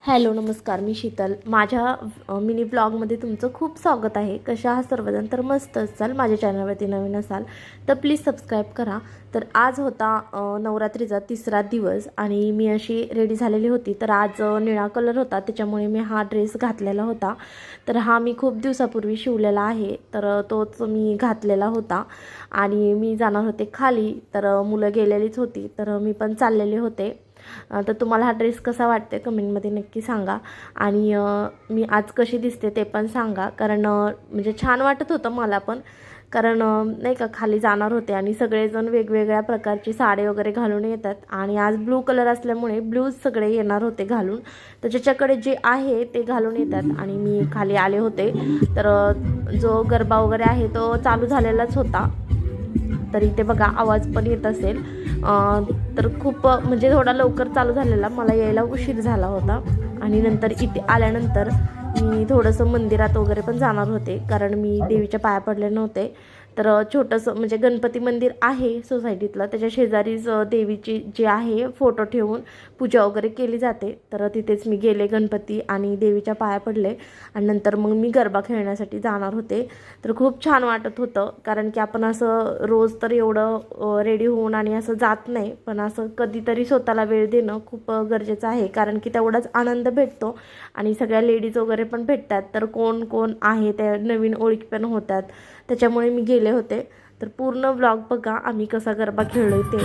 Hello नमस्कार, मी शीतल. माझ्या mini ब्लॉगमध्ये तुमचं खूप स्वागत आहे. कशा आहात सर्वजण? तर मस्त असाल. माझ्या चॅनलवरती नवीन असाल तर प्लीज सबस्क्राईब करा. तर आज होता नवरात्रीचा तिसरा दिवस आणि मी अशी रेडी झालेली होती. तर आज निळा कलर होता, त्याच्यामुळे मी हा ड्रेस घातलेला होता. तर हा मी खूप दिवसापूर्वी शिवलेला आहे, तर तोच मी घातलेला होता. आणि मी जाणार होते खाली, तर मुलं गेलेलीच होती, तर मी पण चाललेले होते. तर तुम्हाला हा ड्रेस कसा वाटते कमेंटमध्ये नक्की सांगा. आणि मी आज कशी दिसते ते पण सांगा, कारण म्हणजे छान वाटत होतं मला पण. कारण नाही का, खाली जाणार होते आणि सगळेजण वेगवेगळ्या प्रकारची साडी वगैरे घालून येतात. आणि आज ब्लू कलर असल्यामुळे ब्लूज सगळे येणार होते घालून, तर ज्याच्याकडे जे आहे ते घालून येतात. आणि मी खाली आले होते, तर जो गरबा वगैरे आहे तो चालू झालेलाच होता. तर इथे बघा आवाज पण येत असेल. तर खूप म्हणजे थोडा लवकर चालू झालेला, मला यायला उशीर झाला होता. आणि नंतर इथे आल्यानंतर मी थोडंसं मंदिरात वगैरे पण जाणार होते, कारण मी देवीच्या पाया पडले नव्हते. तर छोटंसं म्हणजे गणपती मंदिर आहे सोसायटीतलं, त्याच्या शेजारीच देवीची जे आहे फोटो ठेवून पूजा वगैरे केली जाते. तर तिथेच मी गेले गणपती आणि देवीच्या पाया पडले. आणि नंतर मग मी गरबा खेळण्यासाठी जाणार होते. तर खूप छान वाटत होतं, कारण की आपण असं रोज तर एवढं रेडी होऊन आणि असं जात नाही, पण असं कधीतरी स्वतःला वेळ देणं खूप गरजेचं आहे, कारण की तेवढाच आनंद भेटतो. आणि सगळ्या लेडीज वगैरे पण भेटतात, तर कोण कोण आहे त्या नवीन ओळखी पण होतात. त्याच्यामुळे मी गेले होते. तर पूर्ण व्लॉग बघा आम्ही कसा गरबा खेळलोय ते.